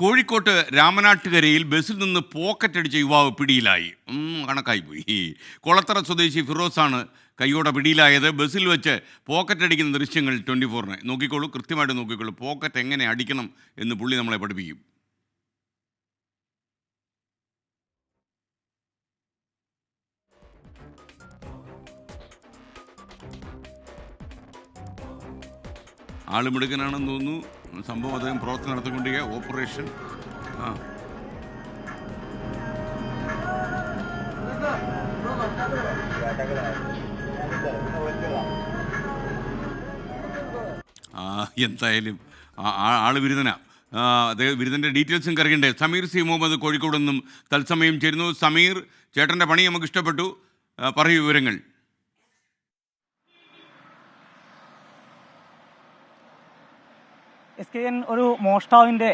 കോഴിക്കോട്ട് രാമനാട്ടുകരയിൽ ബസ്സിൽ നിന്ന് പോക്കറ്റടിച്ച യുവാവ് പിടിയിലായി. കണക്കായി പോയി. കൊളത്തറ സ്വദേശി ഫിറോസാണ് കൈയോടെ പിടിയിലായത്. ബസ്സിൽ വെച്ച് പോക്കറ്റ് അടിക്കുന്ന ദൃശ്യങ്ങൾ 24-ന് നോക്കിക്കോളൂ, കൃത്യമായിട്ട് നോക്കിക്കോളൂ. പോക്കറ്റ് എങ്ങനെ അടിക്കണം എന്ന് പുള്ളി നമ്മളെ പഠിപ്പിക്കും. ആളുമിടുക്കനാണെന്ന് തോന്നുന്നു. സംഭവം അദ്ദേഹം പ്രവർത്തനം നടത്തിക്കൊണ്ടിരിക്കുക. ഓപ്പറേഷൻ എന്തായാലും ആള് ബിരുദനാ. അദ്ദേഹം ബിരുദൻ്റെ ഡീറ്റെയിൽസും കറിയണ്ടേ. സമീർ സി മുഹമ്മദ് കോഴിക്കോട് നിന്നും തത്സമയം ചേരുന്നു. സമീർ, ചേട്ടൻ്റെ പണി നമുക്ക് ഇഷ്ടപ്പെട്ടു, പറയൂ വിവരങ്ങൾ. SKN ഒരു മോഷ്ടാവിൻ്റെ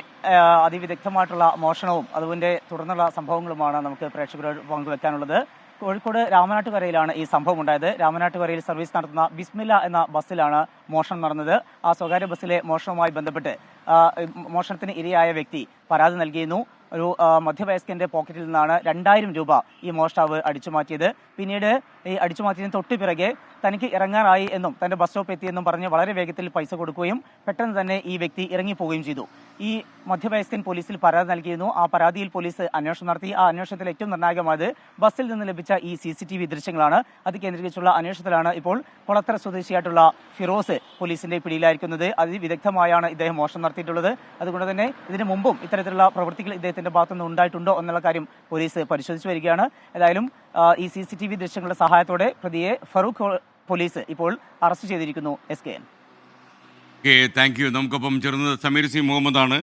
അതിവിദഗ്ധമായിട്ടുള്ള മോഷണവും അതുപോലെ തുടർന്നുള്ള സംഭവങ്ങളുമാണ് നമുക്ക് പ്രേക്ഷകരോട് പങ്കുവെക്കാനുള്ളത്. കോഴിക്കോട് രാമനാട്ടുകരയിലാണ് ഈ സംഭവം ഉണ്ടായത്. രാമനാട്ടുകരയിൽ സർവീസ് നടത്തുന്ന ബിസ്മില്ല എന്ന ബസ്സിലാണ് മോഷണം നടന്നത്. ആ സ്വകാര്യ ബസ്സിലെ മോഷണവുമായി ബന്ധപ്പെട്ട് മോഷണത്തിന് ഇരയായ വ്യക്തി പരാതി നൽകിയിരുന്നു. ഒരു മധ്യവയസ്കന്റെ പോക്കറ്റിൽ നിന്നാണ് 2000 രൂപ ഈ മോഷ്ടാവ് അടിച്ചുമാറ്റിയത്. പിന്നീട് ഈ അടിച്ചുമാറ്റിയതിന് തൊട്ടു പിറകെ തനിക്ക് ഇറങ്ങാറായി എന്നും തന്റെ ബസ് സ്റ്റോപ്പ് എത്തിയെന്നും പറഞ്ഞ് വളരെ വേഗത്തിൽ പൈസ കൊടുക്കുകയും പെട്ടെന്ന് തന്നെ ഈ വ്യക്തി ഇറങ്ങിപ്പോവുകയും ചെയ്തു. ഈ മധ്യവയസ്കൻ പോലീസിൽ പരാതി നൽകിയിരുന്നു. ആ പരാതിയിൽ പോലീസ് അന്വേഷണം നടത്തി. ആ അന്വേഷണത്തിൽ ഏറ്റവും നിർണായകമായത് ബസ്സിൽ നിന്ന് ലഭിച്ച ഈ CCTV ദൃശ്യങ്ങളാണ്. അത് കേന്ദ്രീകരിച്ചുള്ള അന്വേഷണത്തിലാണ് ഇപ്പോൾ കൊളത്തറ സ്വദേശിയായിട്ടുള്ള ഫിറോസ് പോലീസിന്റെ പിടിയിലായിരിക്കുന്നത്. അതിവിദഗ്ധമായാണ് ഇദ്ദേഹം മോഷണം നടത്തിയിട്ടുള്ളത്. അതുകൊണ്ട് തന്നെ ഇതിനു മുമ്പും ഇത്തരത്തിലുള്ള പ്രവൃത്തികൾ ഇദ്ദേഹത്തിന്റെ ഭാഗത്തുനിന്ന് ഉണ്ടായിട്ടുണ്ടോ എന്നുള്ള കാര്യം പോലീസ് പരിശോധിച്ചു വരികയാണ്. ഏതായാലും ഈ CCTV ദൃശ്യങ്ങളുടെ സഹായത്തോടെ പ്രതിയെ ഫറൂഖ് പോലീസ് ഇപ്പോൾ അറസ്റ്റ് ചെയ്തിരിക്കുന്നു. SKN. Thank you. നമുക്കൊപ്പം ചേർന്നത് സമീർ സി മുഹമ്മദാണ്.